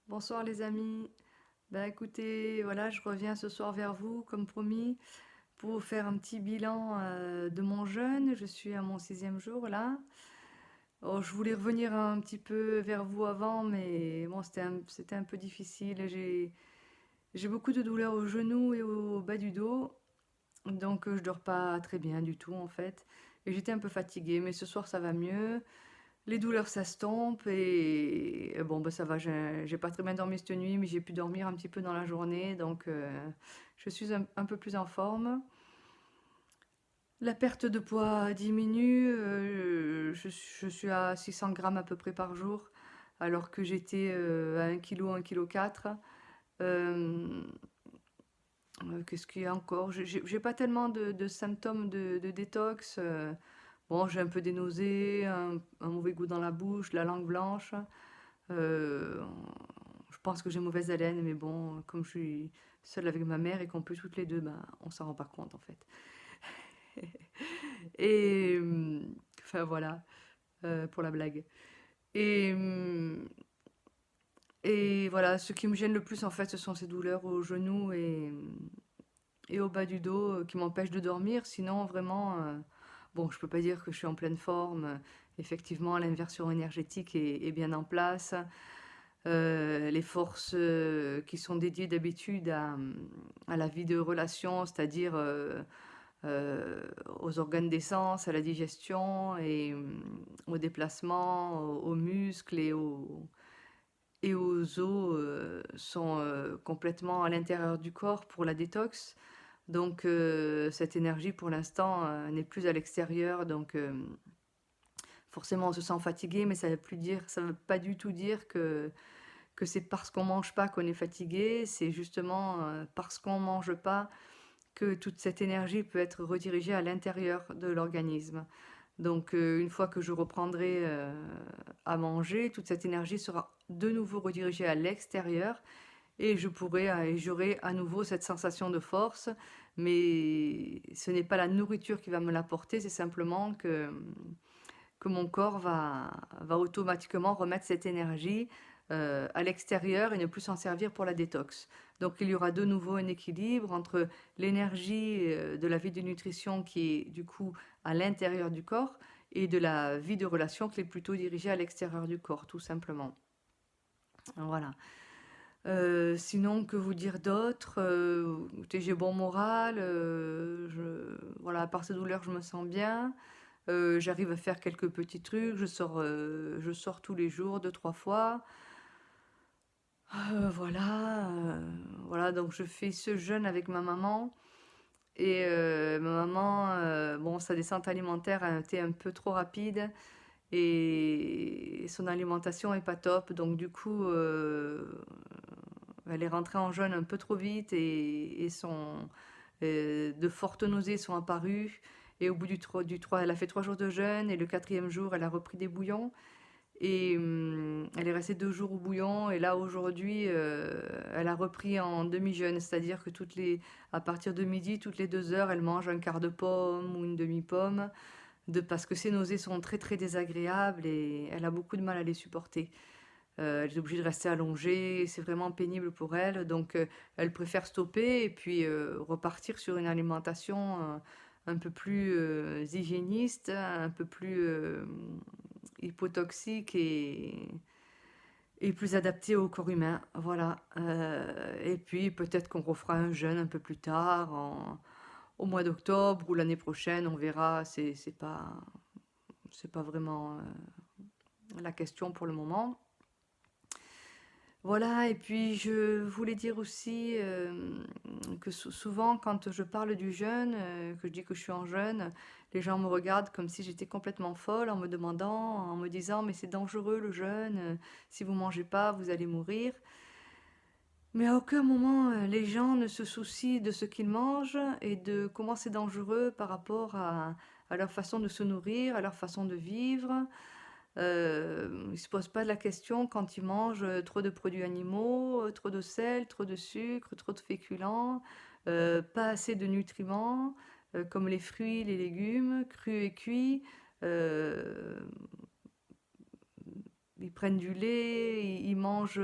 Bonsoir les amis. Bah écoutez, voilà, je reviens ce soir vers vous, comme promis, pour vous faire un petit bilan de mon jeûne. Je suis à mon 6e jour là. Oh, je voulais revenir un petit peu vers vous avant, mais bon, c'était un peu difficile. J'ai beaucoup de douleurs au genou et au bas du dos, donc je dors pas très bien du tout en fait. Et j'étais un peu fatiguée, mais ce soir ça va mieux. Les douleurs s'estompent et bon, bah, ça va, j'ai pas très bien dormi cette nuit, mais j'ai pu dormir un petit peu dans la journée, donc je suis un peu plus en forme. La perte de poids diminue, je suis à 600 grammes à peu près par jour, alors que j'étais à 1 kg, 1,4 kg. Euh, Qu'est-ce qu'il y a encore? J'ai pas tellement de symptômes de détox. Bon, j'ai un peu des nausées, un mauvais goût dans la bouche, la langue blanche. Euh, je pense que j'ai mauvaise haleine, mais bon, comme je suis seule avec ma mère et qu'on peut toutes les deux, ben, on s'en rend pas compte en fait. Et enfin voilà, pour la blague. Et, et voilà, ce qui me gêne le plus en fait, ce sont ces douleurs aux genoux et au bas du dos qui m'empêchent de dormir. Sinon, vraiment, bon, je peux pas dire que je suis en pleine forme. Effectivement, l'inversion énergétique est bien en place. Les forces qui sont dédiées d'habitude à la vie de relation, c'est-à-dire aux organes d'essence, à la digestion et au déplacement, aux muscles et aux os, sont complètement à l'intérieur du corps pour la détox. Donc cette énergie pour l'instant n'est plus à l'extérieur, donc forcément on se sent fatigué, mais ça veut pas du tout dire que c'est parce qu'on mange pas qu'on est fatigué, c'est justement parce qu'on mange pas que toute cette énergie peut être redirigée à l'intérieur de l'organisme. Donc une fois que je reprendrai à manger, toute cette énergie sera de nouveau redirigée à l'extérieur et et j'aurai à nouveau cette sensation de force, mais ce n'est pas la nourriture qui va me l'apporter, c'est simplement que mon corps va automatiquement remettre cette énergie à l'extérieur et ne plus s'en servir pour la détox. Donc il y aura de nouveau un équilibre entre l'énergie de la vie de nutrition qui est du coup à l'intérieur du corps et de la vie de relation qui est plutôt dirigée à l'extérieur du corps, tout simplement. Voilà. Sinon, que vous dire d'autre? Écoutez, j'ai bon moral. Voilà, à part ces douleurs, je me sens bien. J'arrive à faire quelques petits trucs. Je sors tous les jours, deux, trois fois. Voilà, donc je fais ce jeûne avec ma maman. Et ma maman, bon, sa descente alimentaire a été un peu trop rapide et son alimentation est pas top. Donc du coup, elle est rentrée en jeûne un peu trop vite et de fortes nausées sont apparues. Et au bout elle a fait 3 jours de jeûne et le 4e jour, elle a repris des bouillons. Et elle est restée 2 jours au bouillon. Et là, aujourd'hui, elle a repris en demi-jeûne. C'est-à-dire que à partir de midi, toutes les 2 heures, elle mange un quart de pomme ou une demi-pomme. Parce que ses nausées sont très très désagréables et elle a beaucoup de mal à les supporter. Elle est obligée de rester allongée, c'est vraiment pénible pour elle. Donc elle préfère stopper et puis repartir sur une alimentation un peu plus hygiéniste, un peu plus hypotoxique et plus adaptée au corps humain. Voilà. Et puis peut-être qu'on refera un jeûne un peu plus tard, au mois d'octobre ou l'année prochaine, on verra. C'est pas vraiment la question pour le moment. Voilà, et puis je voulais dire aussi que souvent quand je parle du jeûne, que je dis que je suis en jeûne, les gens me regardent comme si j'étais complètement folle en me disant mais c'est dangereux le jeûne, si vous mangez pas vous allez mourir. Mais à aucun moment les gens ne se soucient de ce qu'ils mangent et de comment c'est dangereux par rapport à leur façon de se nourrir, à leur façon de vivre. Ils se posent pas la question quand ils mangent trop de produits animaux, trop de sel, trop de sucre, trop de féculents, pas assez de nutriments, comme les fruits, les légumes, crus et cuits. Euh, Ils prennent du lait, ils mangent.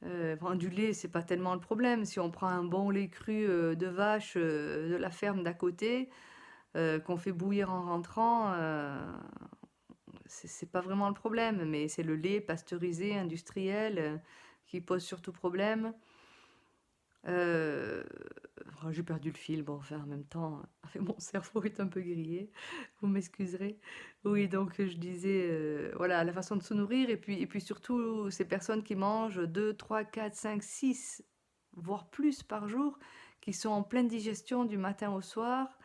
Enfin, du lait, c'est pas tellement le problème. Si on prend un bon lait cru, de vache, de la ferme d'à côté, qu'on fait bouillir en rentrant, c'est pas vraiment le problème, mais c'est le lait pasteurisé, industriel, qui pose surtout problème. Euh, oh, j'ai perdu le fil, bon, enfin, en même temps, mon cerveau est un peu grillé, vous m'excuserez. Oui, donc je disais, voilà, la façon de se nourrir, et puis surtout ces personnes qui mangent 2, 3, 4, 5, 6, voire plus par jour, qui sont en pleine digestion du matin au soir,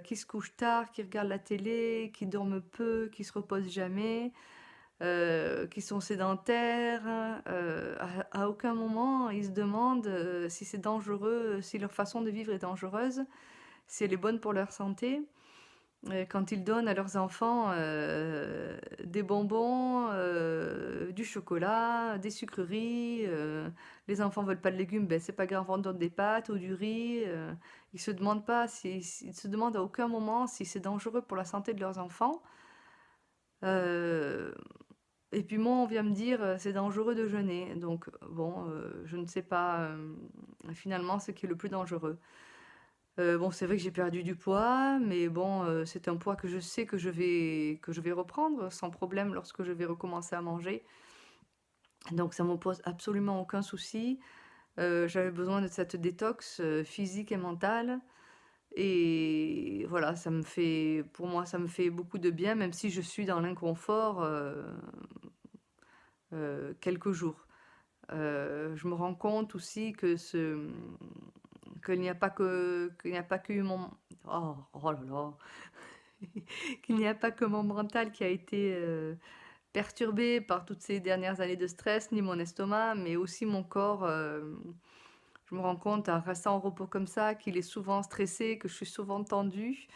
qui se couchent tard, qui regardent la télé, qui dorment peu, qui se reposent jamais, qui sont sédentaires. À aucun moment ils se demandent si c'est dangereux, si leur façon de vivre est dangereuse, si elle est bonne pour leur santé. Quand ils donnent à leurs enfants des bonbons, du chocolat, des sucreries, les enfants veulent pas de légumes, ben c'est pas grave, on donne des pâtes ou du riz. Ils se demandent pas ils se demandent à aucun moment si c'est dangereux pour la santé de leurs enfants. Euh, et puis moi, on vient me dire, c'est dangereux de jeûner. Donc bon, je ne sais pas finalement ce qui est le plus dangereux. Bon, c'est vrai que j'ai perdu du poids, mais bon, c'est un poids que je sais que je vais reprendre sans problème lorsque je vais recommencer à manger. Donc ça me pose absolument aucun souci. J'avais besoin de cette détox physique et mentale. Et voilà, pour moi, ça me fait beaucoup de bien, même si je suis dans l'inconfort quelques jours. Je me rends compte aussi qu'il n'y a pas que mon, oh là là, qu'il n'y a pas que mon mental qui a été perturbé par toutes ces dernières années de stress, ni mon estomac, mais aussi mon corps. Je me rends compte en restant en repos comme ça qu'il est souvent stressé, que je suis souvent tendue.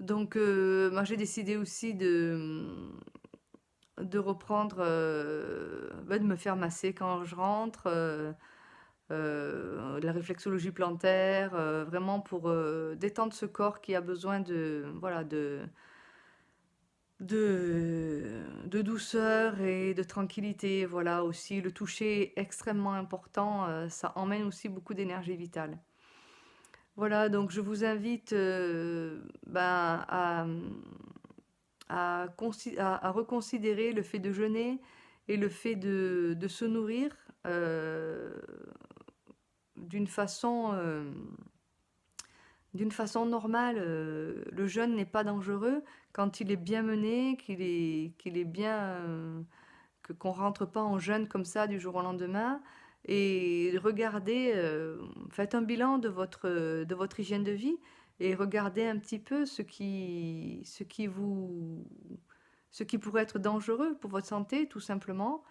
Donc, moi, j'ai décidé aussi de reprendre, de me faire masser quand je rentre, de la réflexologie plantaire, vraiment pour détendre ce corps qui a besoin voilà, de douceur et de tranquillité. Voilà, aussi le toucher est extrêmement important, ça emmène aussi beaucoup d'énergie vitale. Voilà, donc je vous invite ben, à reconsidérer le fait de jeûner et le fait de se nourrir euh, d'une façon, euh, d'une façon normale. Le jeûne n'est pas dangereux quand il est bien mené, qu'il est bien, qu'on rentre pas en jeûne comme ça du jour au lendemain. Et regardez, faites un bilan de votre hygiène de vie et regardez un petit peu ce qui pourrait être dangereux pour votre santé, tout simplement.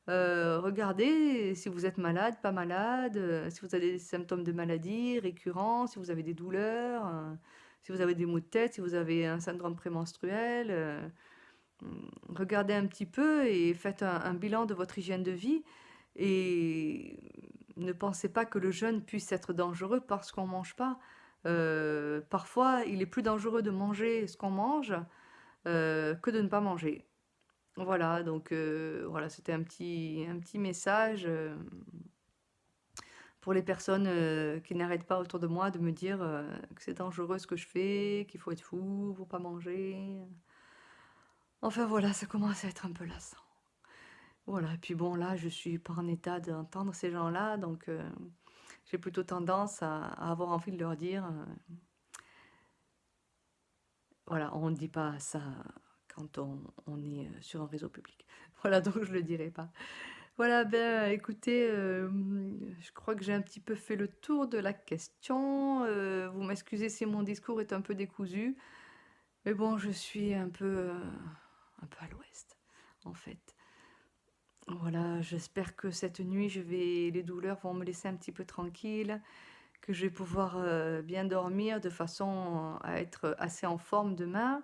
Regardez si vous êtes malade, pas malade, si vous avez des symptômes de maladie récurrents, si vous avez des douleurs, si vous avez des maux de tête, si vous avez un syndrome prémenstruel. Regardez un petit peu et faites un bilan de votre hygiène de vie. Et ne pensez pas que le jeûne puisse être dangereux parce qu'on ne mange pas. Parfois, il est plus dangereux de manger ce qu'on mange que de ne pas manger. Voilà, donc voilà, c'était un petit message pour les personnes qui n'arrêtent pas autour de moi de me dire que c'est dangereux ce que je fais, qu'il faut être fou pour pas manger. Enfin voilà, ça commence à être un peu lassant. Voilà, et puis bon, là, je suis pas en état d'entendre ces gens-là, donc j'ai plutôt tendance à avoir envie de leur dire, voilà, on ne dit pas ça quand on est sur un réseau public. Voilà, donc je le dirai pas. Voilà, ben écoutez, je crois que j'ai un petit peu fait le tour de la question. Vous m'excusez si mon discours est un peu décousu, mais bon, je suis un peu à l'ouest, en fait. Voilà, j'espère que cette nuit, les douleurs vont me laisser un petit peu tranquille, que je vais pouvoir bien dormir de façon à être assez en forme demain.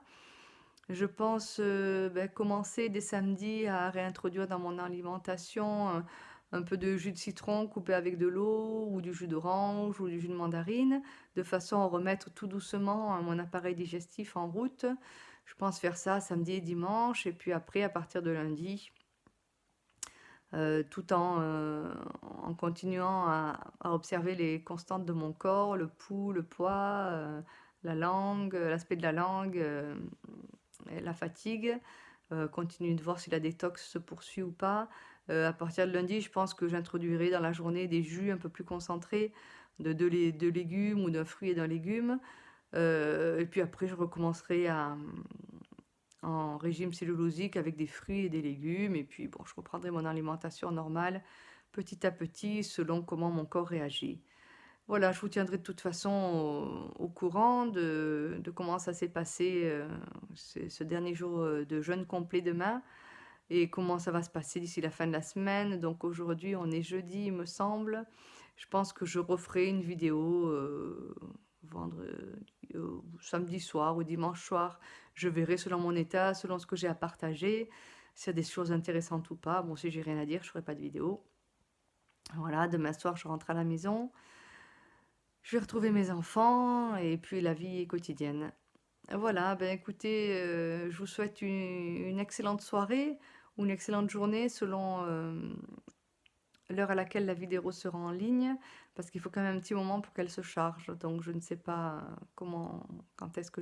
Je pense ben, commencer dès samedi à réintroduire dans mon alimentation un peu de jus de citron coupé avec de l'eau ou du jus d'orange ou du jus de mandarine, de façon à remettre tout doucement mon appareil digestif en route. Je pense faire ça samedi et dimanche, et puis après, à partir de lundi, tout en continuant à observer les constantes de mon corps, le pouls, le poids, la langue, l'aspect de la langue, et la fatigue. Continuer de voir si la détox se poursuit ou pas. À partir de lundi, je pense que j'introduirai dans la journée des jus un peu plus concentrés de légumes ou d'un fruit et d'un légume. Et puis après, je recommencerai en régime cellulosique avec des fruits et des légumes. Et puis, bon, je reprendrai mon alimentation normale petit à petit selon comment mon corps réagit. Voilà, je vous tiendrai de toute façon au courant de comment ça s'est passé ce dernier jour de jeûne complet demain et comment ça va se passer d'ici la fin de la semaine. Donc aujourd'hui, on est jeudi, il me semble. Je pense que je referai une vidéo vendredi, samedi soir ou dimanche soir. Je verrai selon mon état, selon ce que j'ai à partager, s'il y a des choses intéressantes ou pas. Bon, si j'ai rien à dire, je ferai pas de vidéo. Voilà, demain soir, je rentre à la maison. Je vais retrouver mes enfants et puis la vie quotidienne. Voilà, ben écoutez, je vous souhaite une excellente soirée ou une excellente journée selon l'heure à laquelle la vidéo sera en ligne, parce qu'il faut quand même un petit moment pour qu'elle se charge. Donc je ne sais pas quand est-ce que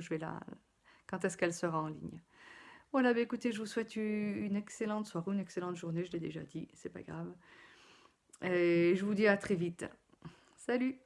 quand est-ce qu'elle sera en ligne. Voilà, ben écoutez, je vous souhaite une excellente soirée, une excellente journée, je l'ai déjà dit, c'est pas grave. Et je vous dis à très vite. Salut!